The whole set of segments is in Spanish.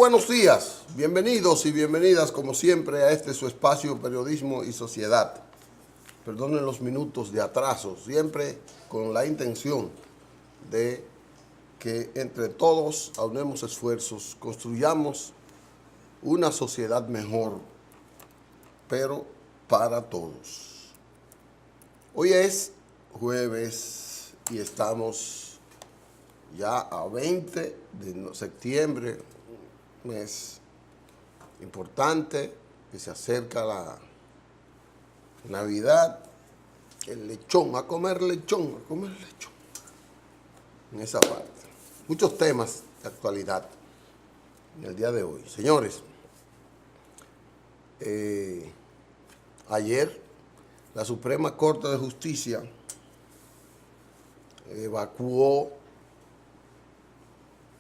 buenos días, bienvenidos y bienvenidas como siempre a este su espacio Periodismo y Sociedad. Perdonen los minutos de atraso, siempre con la intención de que entre todos aunemos esfuerzos, construyamos una sociedad mejor, pero para todos. Hoy es jueves y estamos ya a 20 de septiembre, mes importante, que se acerca la Navidad, el lechón, a comer lechón, en esa parte. Muchos temas de actualidad en el día de hoy. Señores, ayer la Suprema Corte de Justicia evacuó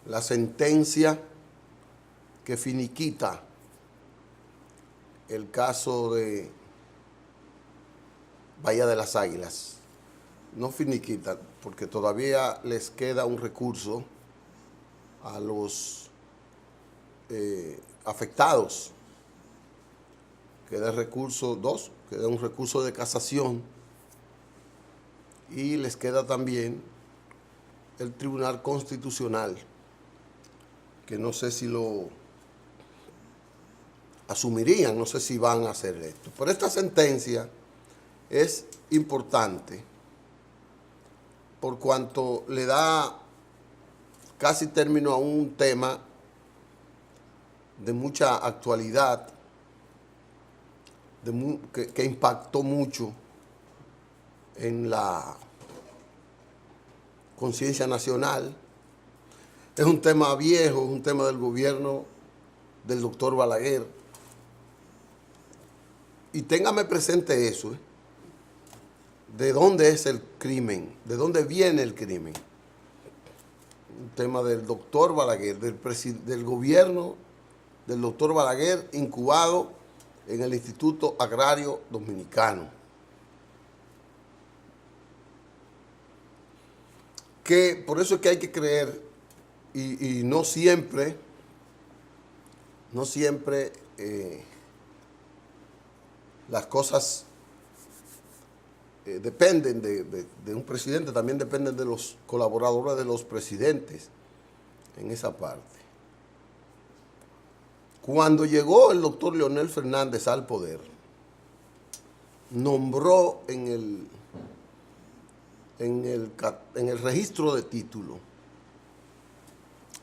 la sentencia que finiquita el caso de Bahía de las Águilas. No finiquita, porque todavía les queda un recurso a los afectados. Queda queda un recurso de casación y les queda también el Tribunal Constitucional, que no sé si lo asumirían, no sé si van a hacer esto. Pero esta sentencia es importante por cuanto le da casi término a un tema de mucha actualidad, que impactó mucho en la conciencia nacional. Es un tema viejo, es un tema del gobierno del doctor Balaguer. Y téngame presente eso, ¿de dónde es el crimen? ¿De dónde viene el crimen? Un tema del doctor Balaguer, del gobierno del doctor Balaguer, incubado en el Instituto Agrario Dominicano. Que por eso es que hay que creer, y no siempre las cosas dependen de un presidente, también dependen de los colaboradores de los presidentes en esa parte. Cuando llegó el doctor Leonel Fernández al poder, nombró en el registro de título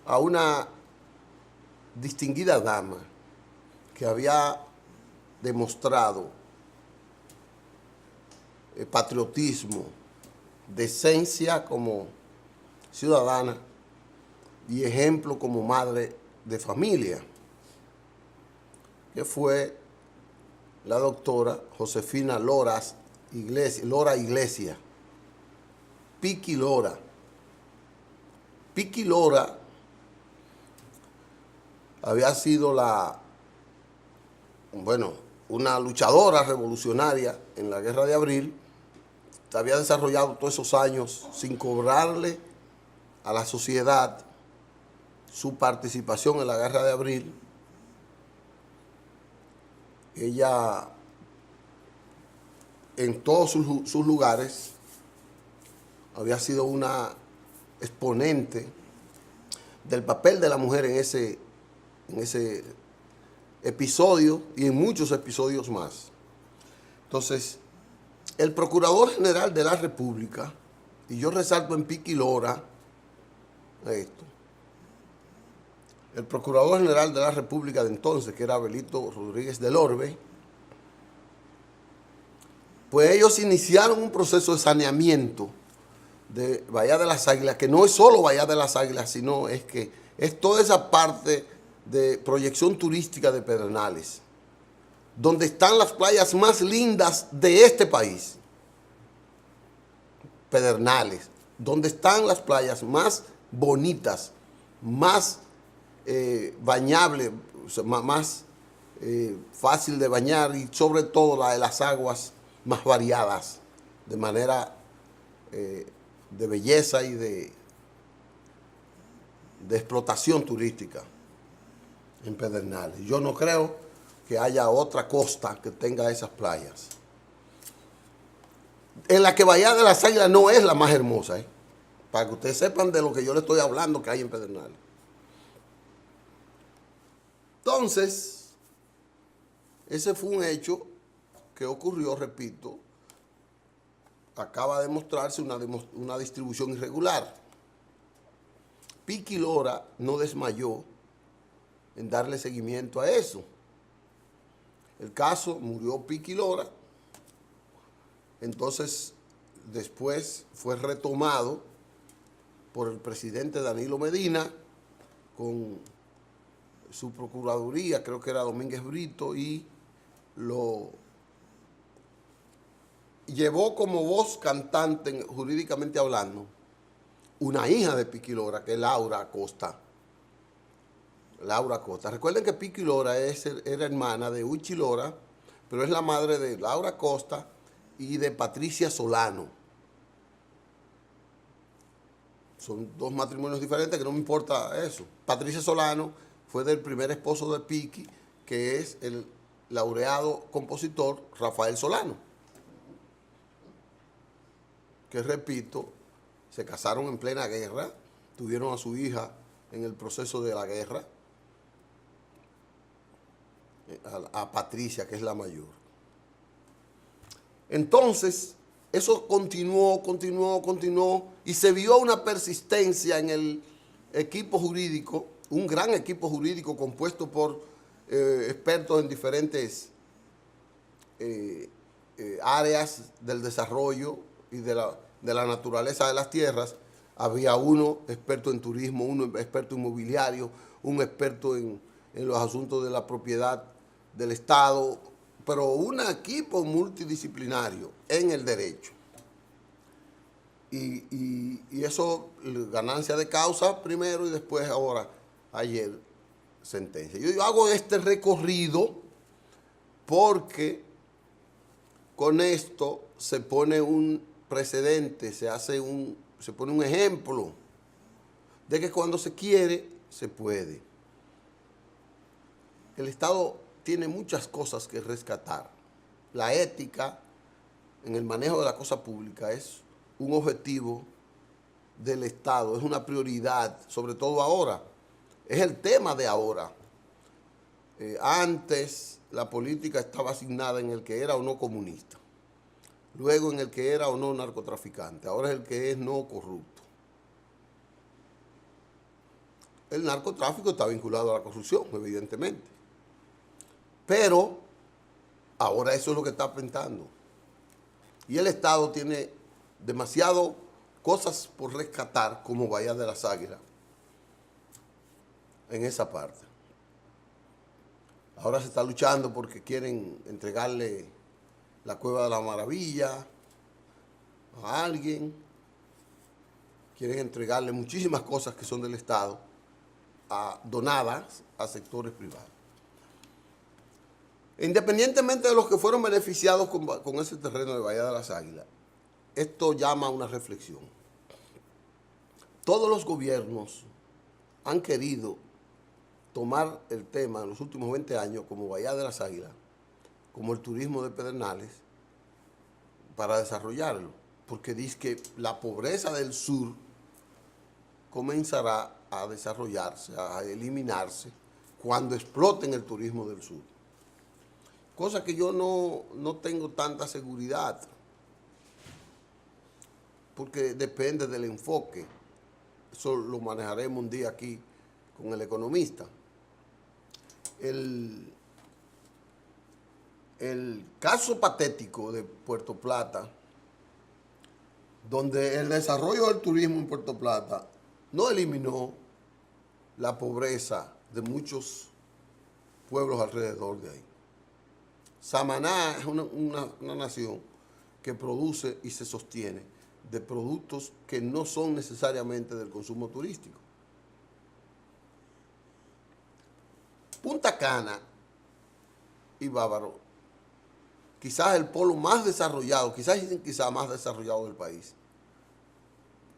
a una distinguida dama que había demostrado patriotismo, decencia como ciudadana y ejemplo como madre de familia, que fue la doctora Josefina Lora Iglesias, Piqui Lora. Piqui Lora había sido una luchadora revolucionaria en la Guerra de Abril. Había desarrollado todos esos años sin cobrarle a la sociedad su participación en la Guerra de Abril. Ella, en todos sus lugares, había sido una exponente del papel de la mujer en ese episodio y en muchos episodios más. Entonces, el Procurador General de la República, y yo resalto en Piqui Lora esto, el Procurador General de la República de entonces, que era Abelito Rodríguez del Orbe, pues ellos iniciaron un proceso de saneamiento de Bahía de las Águilas, que no es solo Bahía de las Águilas, sino es que es toda esa parte de proyección turística de Pedernales, donde están las playas más lindas de este país. Pedernales, donde están las playas más bonitas, más bañables, más fácil de bañar, y sobre todo la de las aguas más variadas, de manera de belleza y de explotación turística. en Pedernales. Yo no creo que haya otra costa que tenga esas playas. En la que Bahía de las Águilas no es la más hermosa, para que ustedes sepan de lo que yo le estoy hablando que hay en Pedernales. Entonces, ese fue un hecho que ocurrió, repito, acaba de mostrarse una distribución irregular. Piqui Lora no desmayó en darle seguimiento a eso. El caso, murió Piqui Lora, entonces después fue retomado por el presidente Danilo Medina con su procuraduría, creo que era Domínguez Brito, y lo llevó como voz cantante, jurídicamente hablando, una hija de Piqui Lora, que es Laura Acosta. Laura Acosta. Recuerden que Piqui Lora era hermana de Uchi Lora, pero es la madre de Laura Acosta y de Patricia Solano. Son dos matrimonios diferentes que no me importa eso. Patricia Solano fue del primer esposo de Piqui, que es el laureado compositor Rafael Solano, que repito, se casaron en plena guerra, tuvieron a su hija en el proceso de la guerra, a Patricia, que es la mayor. Entonces, eso continuó, y se vio una persistencia en el equipo jurídico, un gran equipo jurídico compuesto por expertos en diferentes áreas del desarrollo y de la naturaleza de las tierras. Había uno experto en turismo, uno experto inmobiliario, un experto en los asuntos de la propiedad del Estado, pero un equipo multidisciplinario en el derecho. Y eso, ganancia de causa primero y después ahora, ayer, sentencia. Yo hago este recorrido porque con esto se pone un precedente, se pone un ejemplo de que cuando se quiere, se puede. El Estado tiene muchas cosas que rescatar. La ética en el manejo de la cosa pública es un objetivo del Estado, es una prioridad, sobre todo ahora. Es el tema de ahora. Antes la política estaba asignada en el que era o no comunista, luego en el que era o no narcotraficante, ahora es el que es no corrupto. El narcotráfico está vinculado a la corrupción, evidentemente, pero ahora eso es lo que está pintando. Y el Estado tiene demasiado cosas por rescatar, como Bahía de las Águilas, en esa parte. Ahora se está luchando porque quieren entregarle la Cueva de la Maravilla a alguien. Quieren entregarle muchísimas cosas que son del Estado, donadas a sectores privados. Independientemente de los que fueron beneficiados con ese terreno de Bahía de las Águilas, esto llama a una reflexión. Todos los gobiernos han querido tomar el tema en los últimos 20 años como Bahía de las Águilas, como el turismo de Pedernales, para desarrollarlo, porque dice que la pobreza del sur comenzará a desarrollarse, a eliminarse, cuando exploten el turismo del sur. Cosa que yo no tengo tanta seguridad, porque depende del enfoque. Eso lo manejaremos un día aquí con el economista. El caso patético de Puerto Plata, donde el desarrollo del turismo en Puerto Plata no eliminó la pobreza de muchos pueblos alrededor de ahí. Samaná es una nación que produce y se sostiene de productos que no son necesariamente del consumo turístico. Punta Cana y Bávaro, quizás el polo más desarrollado, quizás más desarrollado del país.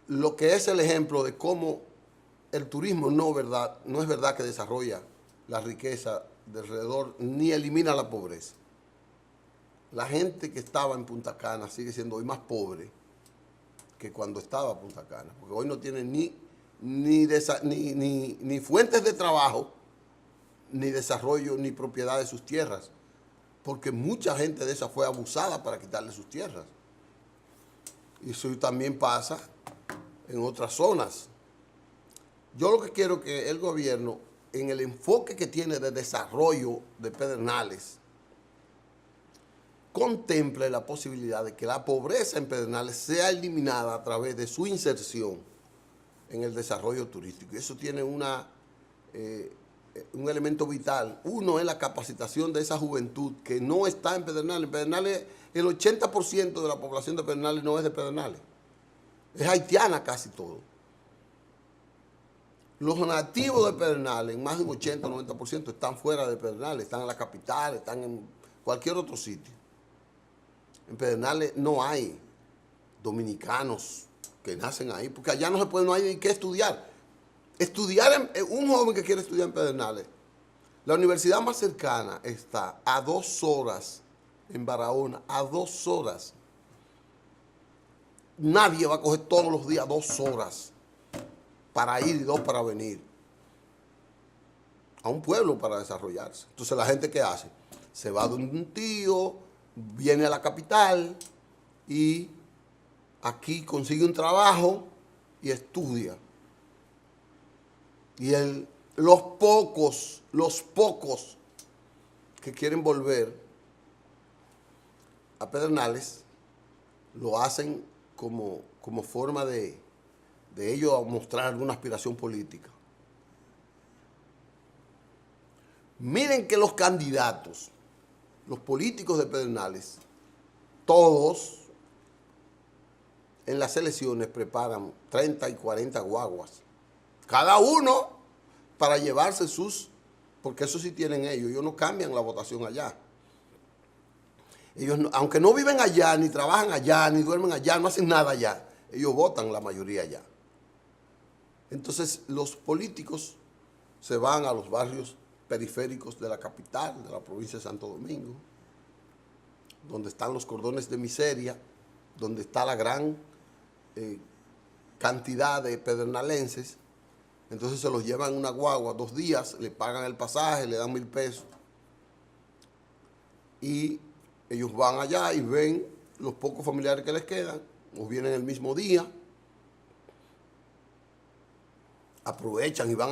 Lo que es el ejemplo de cómo el turismo no es verdad que desarrolla la riqueza de alrededor ni elimina la pobreza. La gente que estaba en Punta Cana sigue siendo hoy más pobre que cuando estaba en Punta Cana, porque hoy no tiene ni fuentes de trabajo, ni desarrollo, ni propiedad de sus tierras, porque mucha gente de esa fue abusada para quitarle sus tierras. Y eso también pasa en otras zonas. Yo lo que quiero es que el gobierno, en el enfoque que tiene de desarrollo de Pedernales, contemple la posibilidad de que la pobreza en Pedernales sea eliminada a través de su inserción en el desarrollo turístico. Y eso tiene un elemento vital. Uno es la capacitación de esa juventud que no está en Pedernales. En Pedernales, el 80% de la población de Pedernales no es de Pedernales. Es haitiana casi todo. Los nativos de Pedernales, más de un 80 o 90%, están fuera de Pedernales, están en la capital, están en cualquier otro sitio. En Pedernales no hay dominicanos que nacen ahí, porque allá no se puede, no hay ni qué estudiar. Un joven que quiere estudiar en Pedernales, la universidad más cercana está a 2 horas en Barahona, a 2 horas. Nadie va a coger todos los días 2 horas para ir y 2 para venir a un pueblo para desarrollarse. Entonces, ¿la gente qué hace? Se va de un tío, viene a la capital y aquí consigue un trabajo y estudia. Y los pocos que quieren volver a Pedernales lo hacen como forma de ellos mostrar alguna aspiración política. Miren que los candidatos, los políticos de Pedernales, todos en las elecciones preparan 30 y 40 guaguas. Cada uno para llevarse porque eso sí tienen ellos no cambian la votación allá. Ellos, aunque no viven allá, ni trabajan allá, ni duermen allá, no hacen nada allá, ellos votan la mayoría allá. Entonces los políticos se van a los barrios periféricos de la capital, de la provincia de Santo Domingo, donde están los cordones de miseria, donde está la gran cantidad de pedernalenses. Entonces se los llevan en una guagua 2 días, le pagan el pasaje, le dan 1,000 pesos. Y ellos van allá y ven los pocos familiares que les quedan, o vienen el mismo día, aprovechan y van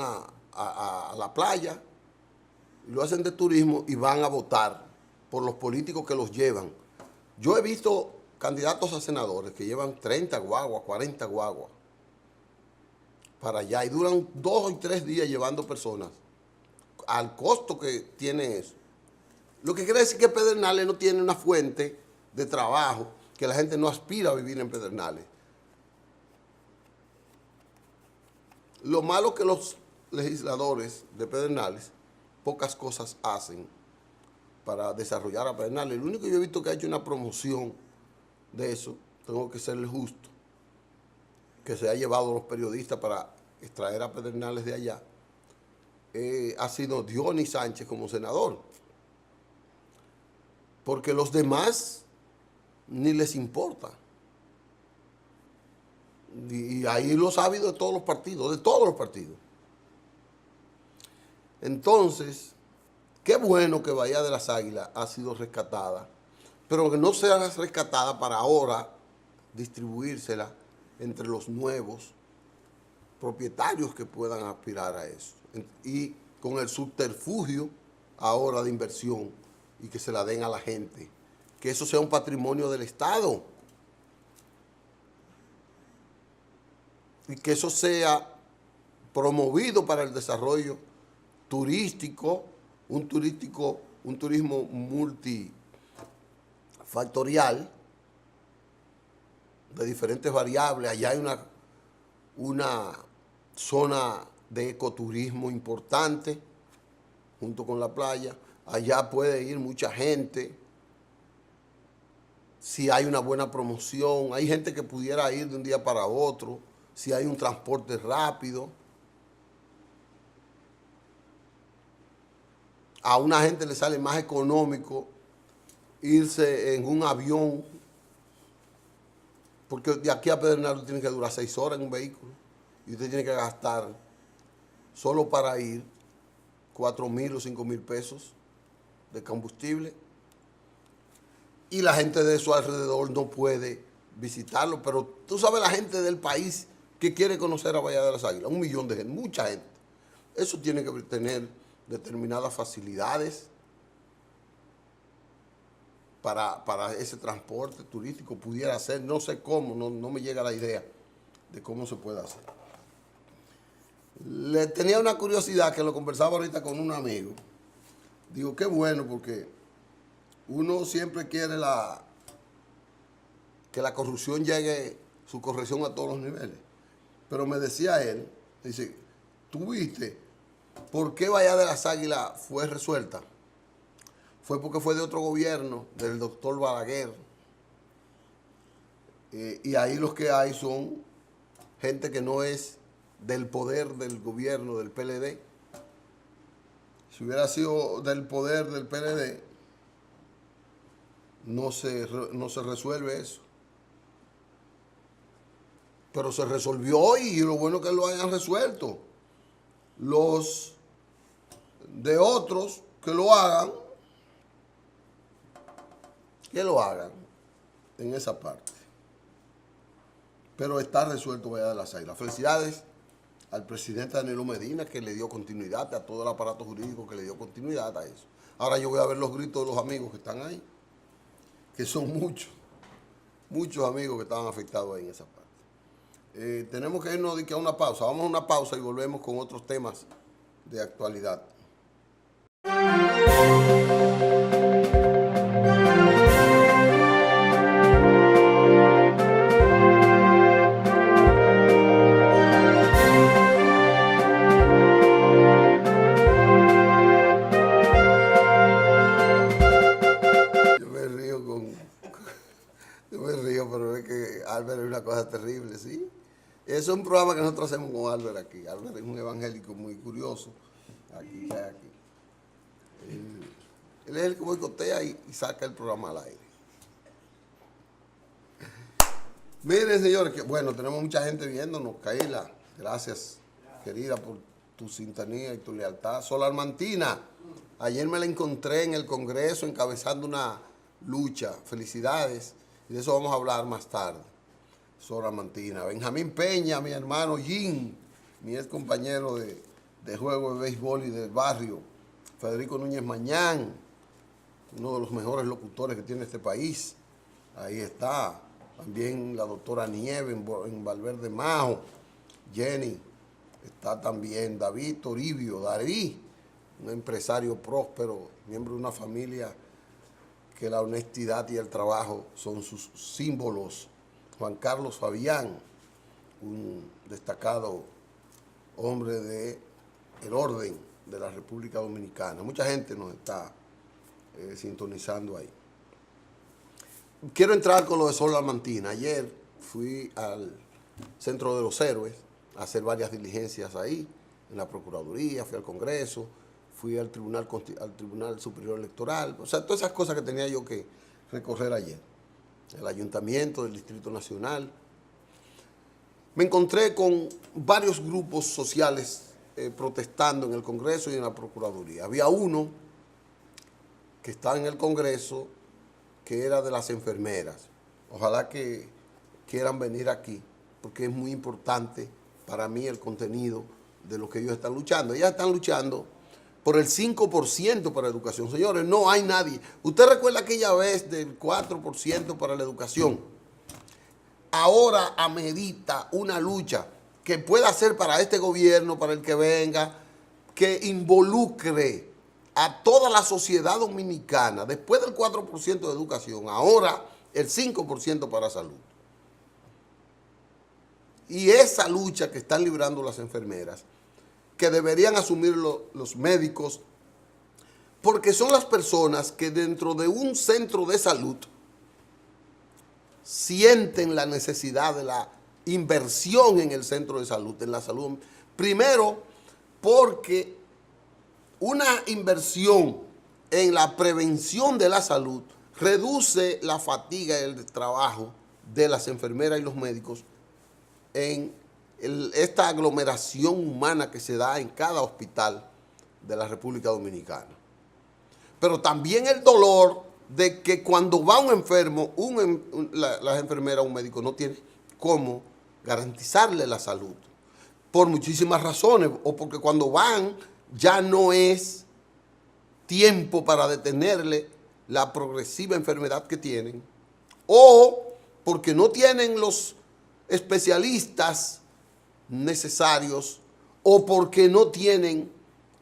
a la playa, y lo hacen de turismo y van a votar por los políticos que los llevan. Yo he visto candidatos a senadores que llevan 30 guaguas, 40 guaguas para allá y duran 2 o 3 días llevando personas al costo que tiene eso. Lo que quiere decir que Pedernales no tiene una fuente de trabajo, que la gente no aspira a vivir en Pedernales. Lo malo es que los legisladores de Pedernales pocas cosas hacen para desarrollar a Pedernales. El único que yo he visto que ha hecho una promoción de eso, tengo que serle justo, que se ha llevado a los periodistas para extraer a Pedernales de allá, ha sido Dionis Sánchez como senador. Porque los demás ni les importa. Y ahí lo ha habido de todos los partidos, Entonces, qué bueno que Bahía de las Águilas ha sido rescatada, pero que no sea rescatada para ahora distribuírsela entre los nuevos propietarios que puedan aspirar a eso. Y con el subterfugio ahora de inversión y que se la den a la gente. Que eso sea un patrimonio del Estado. Y que eso sea promovido para el desarrollo turístico, un turismo multifactorial de diferentes variables. Allá hay una zona de ecoturismo importante junto con la playa. Allá puede ir mucha gente si hay una buena promoción. Hay gente que pudiera ir de un día para otro, si hay un transporte rápido. a una gente le sale más económico irse en un avión, porque de aquí a Pedernales tiene que durar 6 horas en un vehículo y usted tiene que gastar solo para ir 4.000 o 5.000 pesos de combustible, y la gente de su alrededor no puede visitarlo. Pero tú sabes, la gente del país que quiere conocer a Bahía de las Águilas, 1 millón de gente, mucha gente. Eso tiene que tener determinadas facilidades para ese transporte turístico. Pudiera ser, no sé cómo, no me llega la idea de cómo se puede hacer. Le tenía una curiosidad que lo conversaba ahorita con un amigo. Digo, qué bueno, porque uno siempre quiere que la corrupción llegue, su corrección a todos los niveles. Pero me decía él, dice, ¿tú viste por qué Bahía de las Águilas fue resuelta? Fue porque fue de otro gobierno, del doctor Balaguer. Y ahí los que hay son gente que no es del poder del gobierno del PLD. Si hubiera sido del poder del PLD, no se resuelve eso. Pero se resolvió, y lo bueno es que lo hayan resuelto. Los de otros que lo hagan en esa parte. Pero está resuelto Bahía de las Águilas. Felicidades al presidente Danilo Medina, que le dio continuidad, a todo el aparato jurídico que le dio continuidad a eso. Ahora yo voy a ver los gritos de los amigos que están ahí, que son muchos amigos que estaban afectados ahí en esa parte. Tenemos que irnos a una pausa. Vamos a una pausa y volvemos con otros temas de actualidad. Yo me río, pero es que Albert es una cosa terrible, ¿sí? Eso es un programa que nosotros hacemos con Albert aquí. Albert es un evangélico muy curioso. Aquí. Él es el que boicotea y saca el programa al aire. Miren, señores, que bueno, tenemos mucha gente viéndonos. Kaila, gracias, querida, por tu sintonía y tu lealtad. Solar Mantina, ayer me la encontré en el Congreso encabezando una lucha. Felicidades. Y de eso vamos a hablar más tarde. Solar Mantina. Benjamín Peña, mi hermano Jim, mi ex compañero de juego de béisbol y del barrio. Federico Núñez Mañán, uno de los mejores locutores que tiene este país. Ahí está. También la doctora Nieve en Valverde Majo. Jenny. Está también David Toribio, David, un empresario próspero, miembro de una familia que la honestidad y el trabajo son sus símbolos. Juan Carlos Fabián, un destacado hombre del orden de la República Dominicana. Mucha gente nos está sintonizando ahí. Quiero entrar con lo de Solar Mantina. Ayer fui al Centro de los Héroes a hacer varias diligencias ahí, en la Procuraduría, fui al Congreso, fui al Tribunal Superior Electoral, o sea, todas esas cosas que tenía yo que recorrer ayer. El Ayuntamiento del Distrito Nacional. Me encontré con varios grupos sociales protestando en el Congreso y en la Procuraduría. Había uno que estaba en el Congreso que era de las enfermeras. Ojalá que quieran venir aquí, porque es muy importante para mí el contenido de lo que ellos están luchando. Ellas están luchando por el 5% para educación. Señores, no hay nadie. ¿Usted recuerda aquella vez del 4% para la educación? Ahora amerita una lucha que pueda ser para este gobierno, para el que venga, que involucre a toda la sociedad dominicana. Después del 4% de educación, ahora el 5% para salud. Y esa lucha que están librando las enfermeras, que deberían asumir los médicos, porque son las personas que dentro de un centro de salud sienten la necesidad de la inversión en el centro de salud, en la salud. Primero, porque una inversión en la prevención de la salud reduce la fatiga y el trabajo de las enfermeras y los médicos en esta aglomeración humana que se da en cada hospital de la República Dominicana. Pero también el dolor de que cuando va un enfermo, las enfermeras o un médico no tiene cómo garantizarle la salud. Por muchísimas razones, o porque cuando van ya no es tiempo para detenerle la progresiva enfermedad que tienen, o porque no tienen los especialistas necesarios, o porque no tienen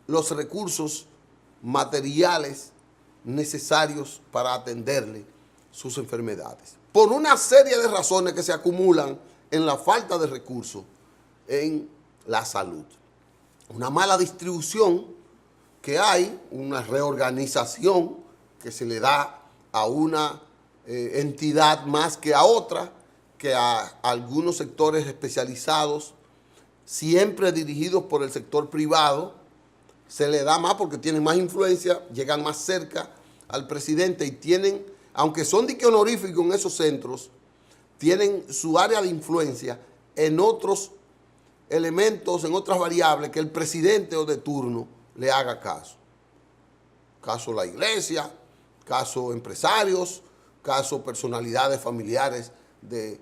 los recursos materiales necesarios para atenderle sus enfermedades. Por una serie de razones que se acumulan en la falta de recursos en la salud. Una mala distribución que hay, una reorganización que se le da a una entidad más que a otra, que a algunos sectores especializados, siempre dirigidos por el sector privado, se le da más porque tienen más influencia, llegan más cerca al presidente y tienen, aunque son dique honoríficos en esos centros, tienen su área de influencia en otros elementos, en otras variables que el presidente o de turno le haga caso. Caso la iglesia, caso empresarios, caso personalidades familiares de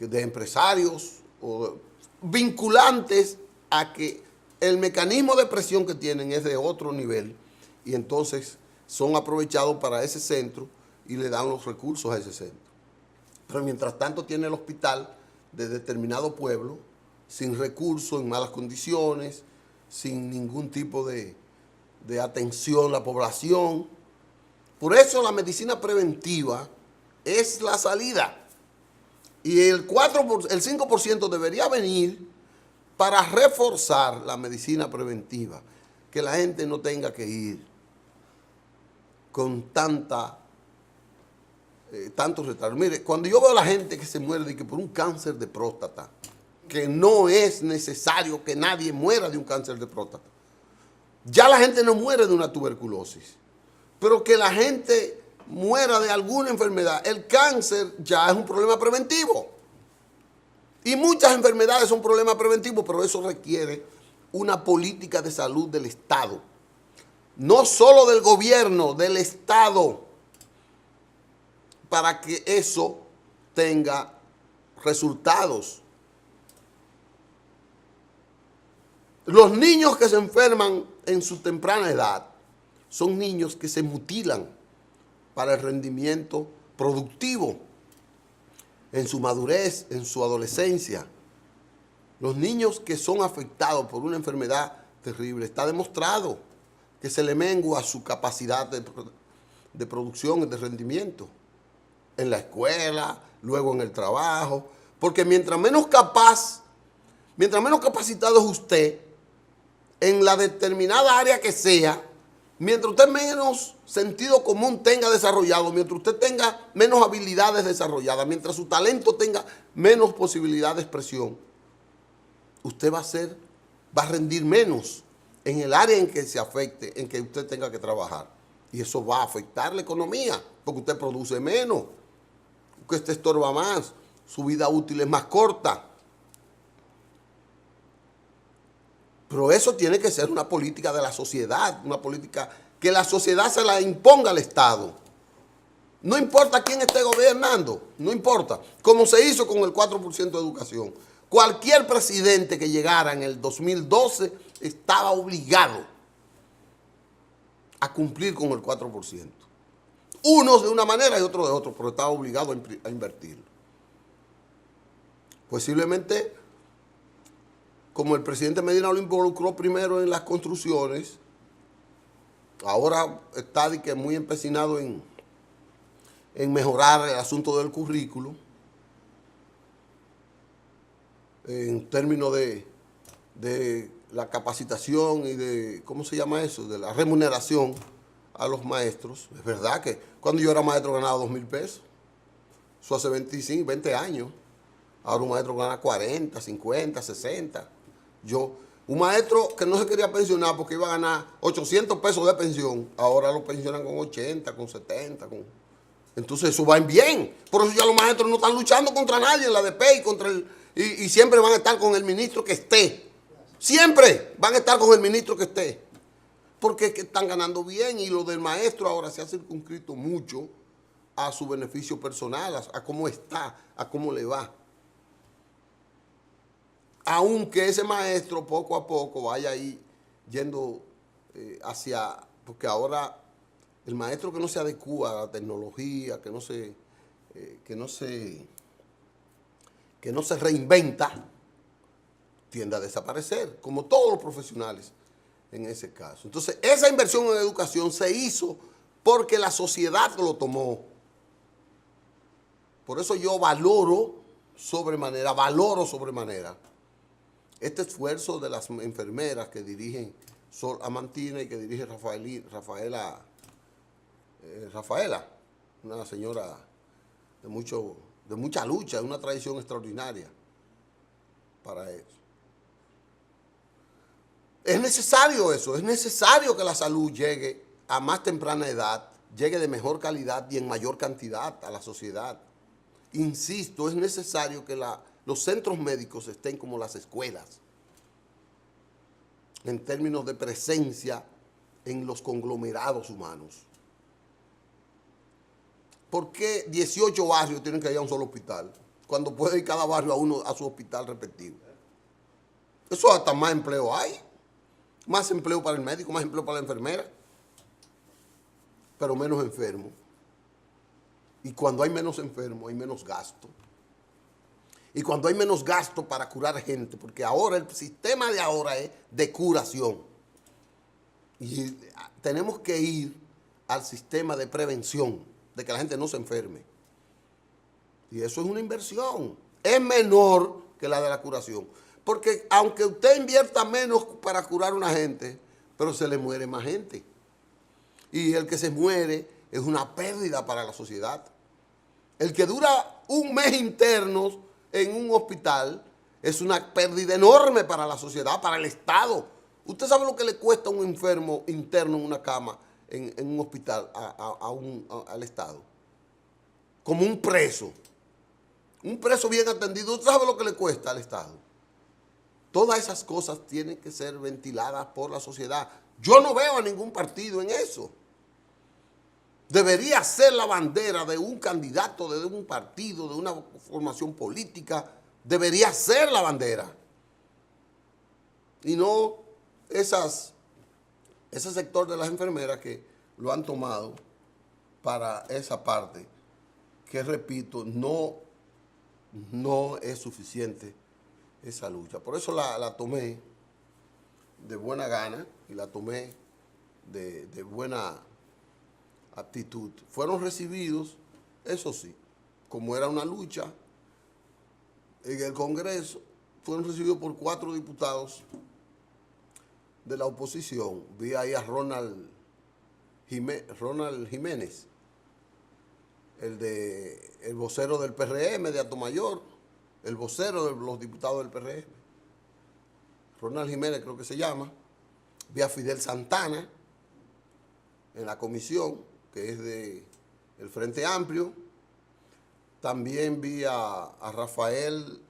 empresarios o vinculantes a que el mecanismo de presión que tienen es de otro nivel y entonces son aprovechados para ese centro y le dan los recursos a ese centro. Pero mientras tanto tiene el hospital de determinado pueblo sin recursos, en malas condiciones, sin ningún tipo de atención a la población. Por eso la medicina preventiva es la salida. Y el 5% debería venir para reforzar la medicina preventiva, que la gente no tenga que ir con tanto retardo. Mire, cuando yo veo a la gente que se muere de que por un cáncer de próstata, que no es necesario que nadie muera de un cáncer de próstata. Ya la gente no muere de una tuberculosis, pero que la gente muera de alguna enfermedad. El cáncer ya es un problema preventivo. Y muchas enfermedades son problemas preventivos, pero eso requiere una política de salud del Estado. No solo del gobierno, del Estado, para que eso tenga resultados. Los niños que se enferman en su temprana edad son niños que se mutilan para el rendimiento productivo en su madurez, en su adolescencia. Los niños que son afectados por una enfermedad terrible, está demostrado que se le mengua su capacidad de producción y de rendimiento en la escuela, luego en el trabajo, porque mientras menos capacitado es usted en la determinada área que sea, mientras usted menos sentido común tenga desarrollado, mientras usted tenga menos habilidades desarrolladas, mientras su talento tenga menos posibilidad de expresión, usted va a rendir menos en el área en que se afecte, en que usted tenga que trabajar. Y eso va a afectar la economía, porque usted produce menos, porque usted estorba más, su vida útil es más corta. Pero eso tiene que ser una política de la sociedad, una política que la sociedad se la imponga al Estado. No importa quién esté gobernando, no importa. Como se hizo con el 4% de educación. Cualquier presidente que llegara en el 2012 estaba obligado a cumplir con el 4%. Unos de una manera y otros de otra, pero estaba obligado a invertirlo. Posiblemente, como el presidente Medina lo involucró primero en las construcciones, ahora está muy empecinado en mejorar el asunto del currículo, en términos de la capacitación y de, ¿cómo se llama eso?, de la remuneración a los maestros. Es verdad que cuando yo era maestro ganaba 2,000 pesos, eso hace 25, 20 años. Ahora un maestro gana 40, 50, 60. Un maestro que no se quería pensionar porque iba a ganar 800 pesos de pensión, ahora lo pensionan con 80, con 70, Entonces eso va en bien. Por eso ya los maestros no están luchando contra nadie en la DP y siempre van a estar con el ministro que esté. Siempre van a estar con el ministro que esté. Porque es que están ganando bien y lo del maestro ahora se ha circunscrito mucho a su beneficio personal, a cómo está, a cómo le va. Aunque ese maestro poco a poco vaya ahí yendo hacia, porque ahora el maestro que no se adecua a la tecnología, que no se reinventa, tiende a desaparecer, como todos los profesionales en ese caso. Entonces, esa inversión en educación se hizo porque la sociedad lo tomó. Por eso yo valoro sobremanera este esfuerzo de las enfermeras que dirigen Sol Amantina y que dirige Rafaela, una señora de mucha lucha, de una tradición extraordinaria para eso. Es necesario eso, es necesario que la salud llegue a más temprana edad, llegue de mejor calidad y en mayor cantidad a la sociedad. Insisto, es necesario que los centros médicos estén como las escuelas, en términos de presencia en los conglomerados humanos. ¿Por qué 18 barrios tienen que ir a un solo hospital, cuando puede ir cada barrio a su hospital respectivo? Eso hasta más empleo hay, más empleo para el médico, más empleo para la enfermera, pero menos enfermos. Y cuando hay menos enfermos, hay menos gasto. Y cuando hay menos gasto para curar gente, porque ahora el sistema de ahora es de curación. Y tenemos que ir al sistema de prevención, de que la gente no se enferme. Y eso es una inversión. Es menor que la de la curación. Porque aunque usted invierta menos para curar a una gente, pero se le muere más gente. Y el que se muere es una pérdida para la sociedad. El que dura un mes interno en un hospital es una pérdida enorme para la sociedad, para el Estado. ¿Usted sabe lo que le cuesta a un enfermo interno en una cama en un hospital al Estado? Como un preso. Un preso bien atendido, ¿usted sabe lo que le cuesta al Estado? Todas esas cosas tienen que ser ventiladas por la sociedad. Yo no veo a ningún partido en eso. Debería ser la bandera de un candidato, de un partido, de una formación política. Debería ser la bandera. Y no ese sector de las enfermeras que lo han tomado para esa parte, que repito, no es suficiente esa lucha. Por eso la tomé de buena gana y la tomé de buena actitud. Fueron recibidos, eso sí, como era una lucha en el Congreso, fueron recibidos por 4 diputados de la oposición. Vi ahí a Ronald Jiménez, el vocero del PRM de Atomayor, el vocero de los diputados del PRM. Ronald Jiménez creo que se llama. Vi a Fidel Santana en la comisión, que es del Frente Amplio. También vi a Rafael,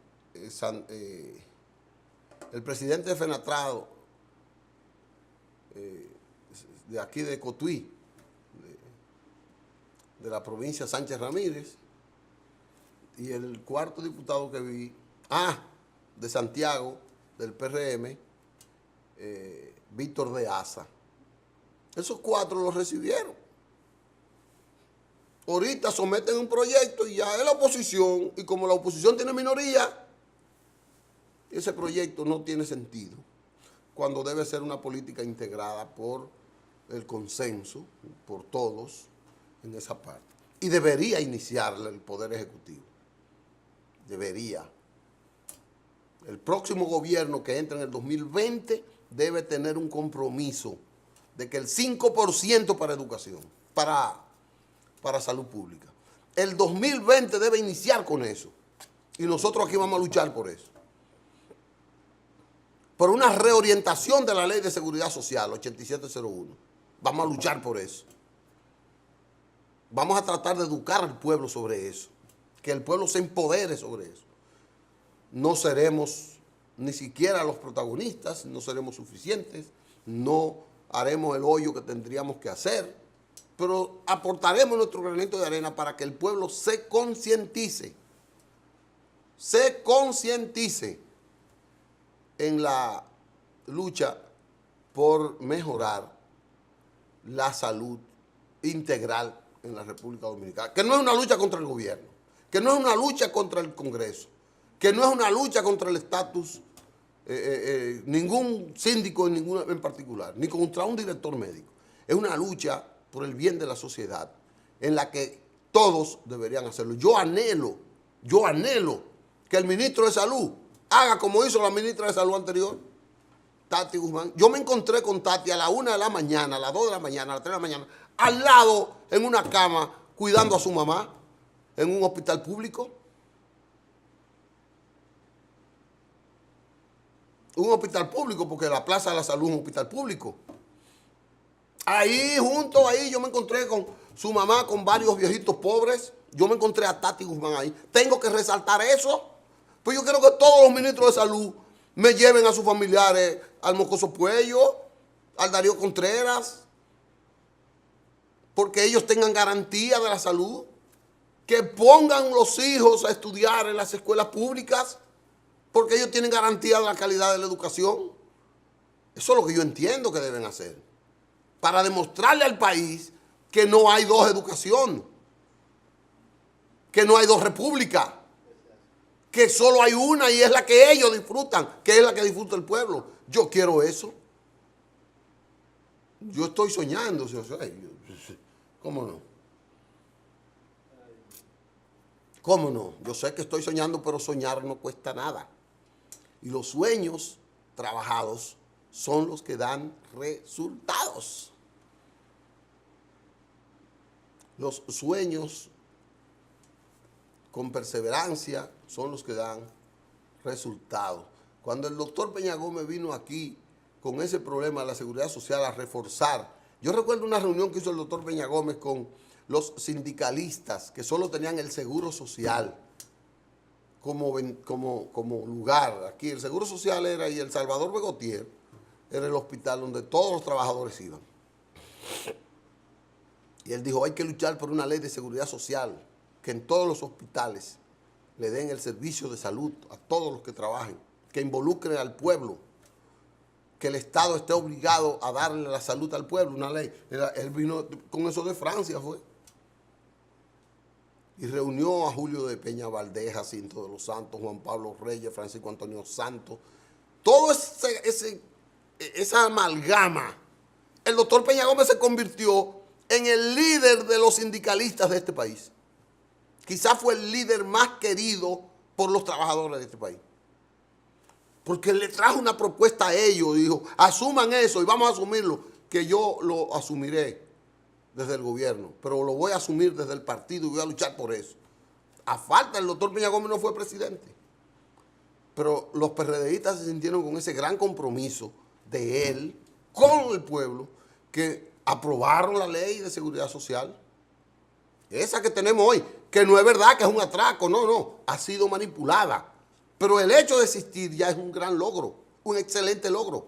el presidente de Fenatrado, de aquí de Cotuí, de la provincia Sánchez Ramírez. Y el 4.º diputado que vi, de Santiago, del PRM, Víctor de Asa. Esos 4 los recibieron. Ahorita someten un proyecto y ya es la oposición, y como la oposición tiene minoría, ese proyecto no tiene sentido, cuando debe ser una política integrada por el consenso, por todos, en esa parte. Y debería iniciarla el Poder Ejecutivo. Debería. El próximo gobierno que entra en el 2020 debe tener un compromiso de que el 5% para educación, para salud pública. El 2020 debe iniciar con eso. Y nosotros aquí vamos a luchar por eso. por una reorientación de la Ley de Seguridad Social, 8701. Vamos a luchar por eso. Vamos a tratar de educar al pueblo sobre eso, que el pueblo se empodere sobre eso. No seremos ni siquiera los protagonistas, no seremos suficientes, no haremos el hoyo que tendríamos que hacer, pero aportaremos nuestro granito de arena para que el pueblo se concientice en la lucha por mejorar la salud integral en la República Dominicana, que no es una lucha contra el gobierno, que no es una lucha contra el Congreso, que no es una lucha contra el estatus, ningún síndico en particular, ni contra un director médico. Es una lucha por el bien de la sociedad, en la que todos deberían hacerlo. Yo anhelo que el ministro de Salud haga como hizo la ministra de Salud anterior, Tati Guzmán. Yo me encontré con Tati a la 1 de la mañana, a las 2 de la mañana, a las 3 de la mañana, al lado, en una cama, cuidando a su mamá, en un hospital público. Un hospital público, porque la Plaza de la Salud es un hospital público. Ahí, junto ahí, yo me encontré con su mamá, con varios viejitos pobres. Yo me encontré a Tati Guzmán ahí. Tengo que resaltar eso. Pues yo quiero que todos los ministros de salud me lleven a sus familiares al Mocoso Puello, al Darío Contreras, porque ellos tengan garantía de la salud, que pongan los hijos a estudiar en las escuelas públicas, porque ellos tienen garantía de la calidad de la educación. Eso es lo que yo entiendo que deben hacer, para demostrarle al país que no hay dos educación, que no hay dos repúblicas, que solo hay una y es la que ellos disfrutan, que es la que disfruta el pueblo. Yo quiero eso. Yo estoy soñando. ¿Cómo no? ¿Cómo no? Yo sé que estoy soñando, pero soñar no cuesta nada. Y los sueños trabajados son los que dan resultados. Los sueños con perseverancia son los que dan resultados. Cuando el doctor Peña Gómez vino aquí con ese problema de la seguridad social a reforzar, yo recuerdo una reunión que hizo el doctor Peña Gómez con los sindicalistas que solo tenían el seguro social como lugar. Aquí el seguro social era, y el Salvador Begotier era el hospital donde todos los trabajadores iban. Y él dijo, hay que luchar por una ley de seguridad social, que en todos los hospitales le den el servicio de salud a todos los que trabajen, que involucren al pueblo, que el Estado esté obligado a darle la salud al pueblo, una ley. Él vino con eso de Francia, fue. Y reunió a Julio de Peña Valdés, Jacinto de los Santos, Juan Pablo Reyes, Francisco Antonio Santos. Todo esa amalgama. El doctor Peña Gómez se convirtió en el líder de los sindicalistas de este país. Quizás fue el líder más querido por los trabajadores de este país. Porque le trajo una propuesta a ellos, dijo, asuman eso y vamos a asumirlo, que yo lo asumiré desde el gobierno, pero lo voy a asumir desde el partido y voy a luchar por eso. A falta, el doctor Peña Gómez no fue presidente, pero los PRDistas se sintieron con ese gran compromiso de él con el pueblo, que aprobaron la ley de seguridad social, esa que tenemos hoy, que no es verdad que es un atraco, no, ha sido manipulada. Pero el hecho de existir ya es un gran logro, un excelente logro.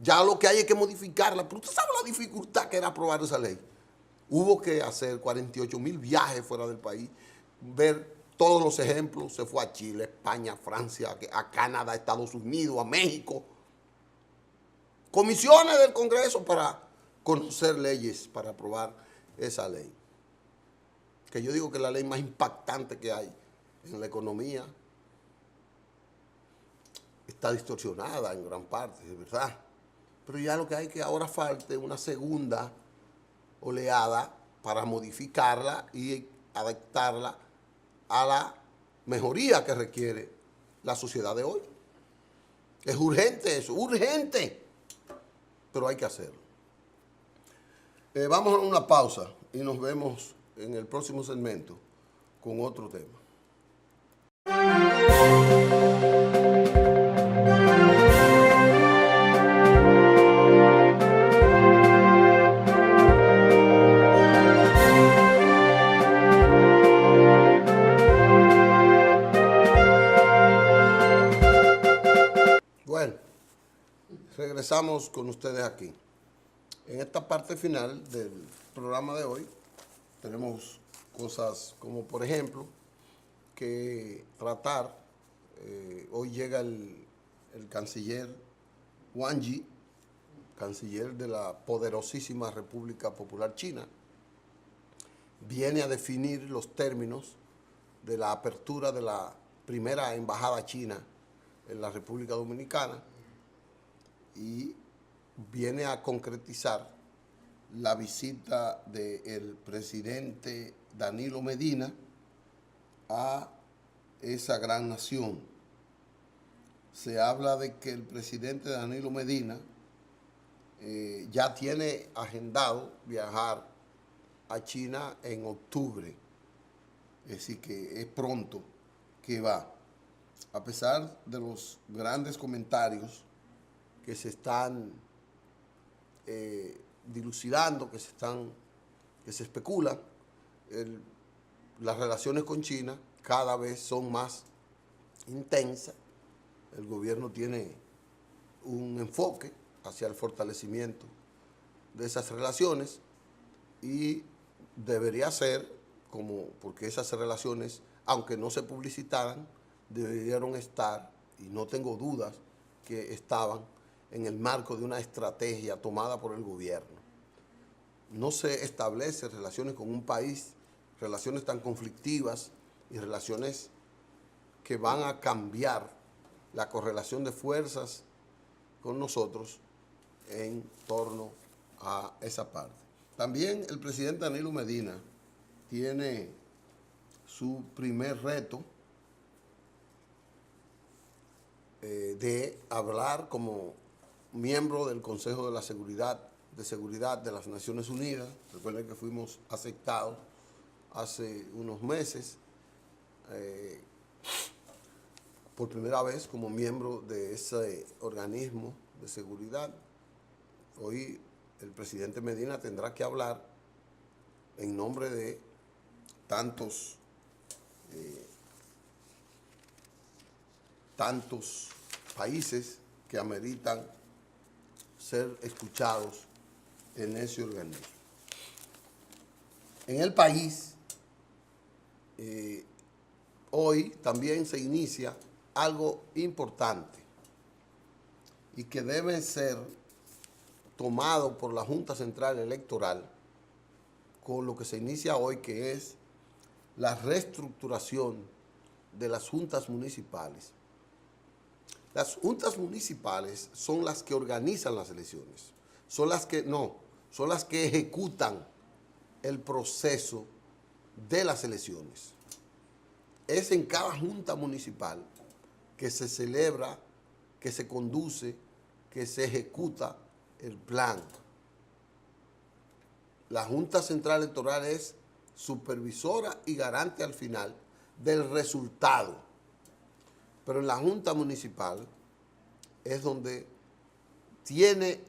Ya lo que hay es que modificarla. Pero usted sabe la dificultad que era aprobar esa ley. Hubo que hacer 48,000 viajes fuera del país, ver todos los ejemplos. Se fue a Chile, España, Francia, a Canadá, a Estados Unidos, a México. Comisiones del Congreso para conocer leyes, para aprobar esa ley. Que yo digo que es la ley más impactante que hay en la economía. Está distorsionada en gran parte, de verdad. Pero ya lo que hay es que ahora falte una segunda oleada para modificarla y adaptarla a la mejoría que requiere la sociedad de hoy. Es urgente eso, urgente. Pero hay que hacerlo. Vamos a una pausa y nos vemos en el próximo segmento con otro tema. Regresamos con ustedes aquí. En esta parte final del programa de hoy tenemos cosas como, por ejemplo, que tratar. Hoy llega el canciller Wang Yi, canciller de la poderosísima República Popular China, viene a definir los términos de la apertura de la primera embajada china en la República Dominicana y viene a concretizar la visita del presidente Danilo Medina a esa gran nación. Se habla de que el presidente Danilo Medina ya tiene agendado viajar a China en octubre, es decir, que es pronto que va. A pesar de los grandes comentarios que se están dilucidando, que se especulan, las relaciones con China cada vez son más intensas. El gobierno tiene un enfoque hacia el fortalecimiento de esas relaciones y debería ser porque esas relaciones, aunque no se publicitaran, debieron estar, y no tengo dudas que estaban, en el marco de una estrategia tomada por el gobierno. No se establece relaciones con un país, relaciones tan conflictivas y relaciones que van a cambiar la correlación de fuerzas con nosotros en torno a esa parte. También el presidente Danilo Medina tiene su primer reto de hablar como miembro del Consejo de Seguridad de las Naciones Unidas. Recuerden que fuimos aceptados hace unos meses por primera vez como miembro de ese organismo de seguridad. Hoy el presidente Medina tendrá que hablar en nombre de tantos países que ameritan ser escuchados en ese organismo. En el país, hoy también se inicia algo importante y que debe ser tomado por la Junta Central Electoral con lo que se inicia hoy, que es la reestructuración de las juntas municipales. Las juntas municipales son las que organizan las elecciones, son las que ejecutan el proceso de las elecciones. Es en cada junta municipal que se celebra, que se conduce, que se ejecuta el plan. La Junta Central Electoral es supervisora y garante al final del resultado. Pero en la Junta Municipal es donde tiene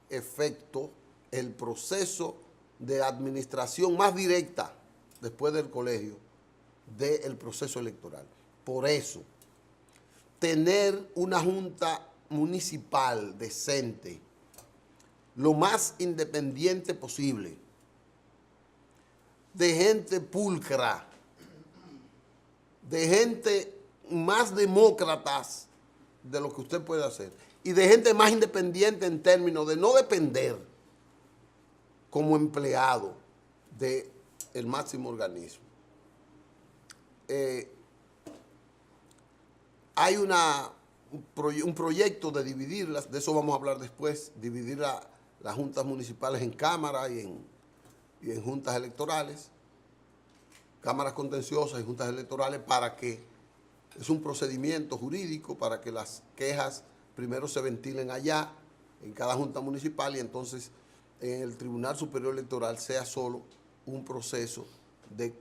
efecto el proceso de administración más directa después del colegio del proceso electoral. Por eso, tener una junta municipal decente, lo más independiente posible, de gente pulcra, de gente más demócratas de lo que usted puede hacer y de gente más independiente en términos de no depender como empleado del máximo organismo. Hay un proyecto de dividirlas, de eso vamos a hablar después, dividir las juntas municipales en cámaras y en juntas electorales, cámaras contenciosas y juntas electorales, para que es un procedimiento jurídico para que las quejas primero se ventilen allá, en cada junta municipal, y entonces en el Tribunal Superior Electoral sea solo un proceso de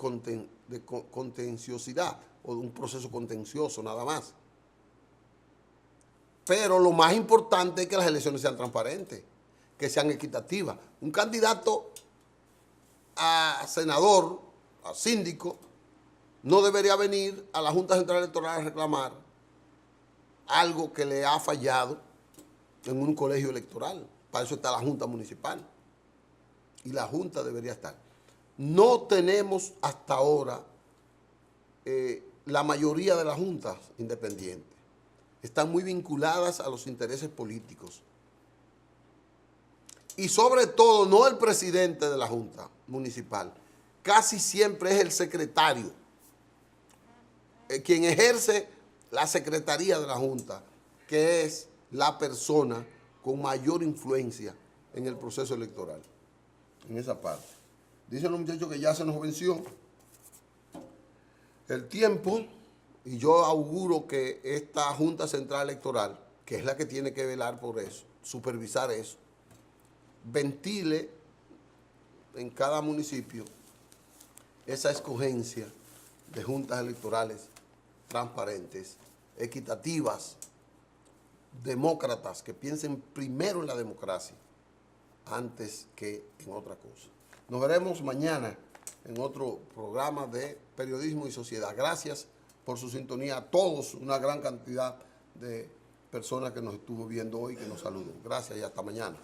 contenciosidad o de un proceso contencioso nada más. Pero lo más importante es que las elecciones sean transparentes, que sean equitativas. Un candidato a senador, a síndico, no debería venir a la Junta Central Electoral a reclamar algo que le ha fallado en un colegio electoral. Para eso está la Junta Municipal. Y la Junta debería estar. No tenemos hasta ahora la mayoría de las juntas independientes. Están muy vinculadas a los intereses políticos. Y sobre todo, no el presidente de la Junta Municipal, casi siempre es el secretario, quien ejerce la secretaría de la Junta, que es la persona con mayor influencia en el proceso electoral, en esa parte. Dicen los muchachos que ya se nos venció el tiempo y yo auguro que esta Junta Central Electoral, que es la que tiene que velar por eso, supervisar eso, ventile en cada municipio esa escogencia de juntas electorales transparentes, equitativas, demócratas, que piensen primero en la democracia antes que en otra cosa. Nos veremos mañana en otro programa de Periodismo y Sociedad. Gracias por su sintonía a todos, una gran cantidad de personas que nos estuvo viendo hoy, que nos saludan. Gracias y hasta mañana.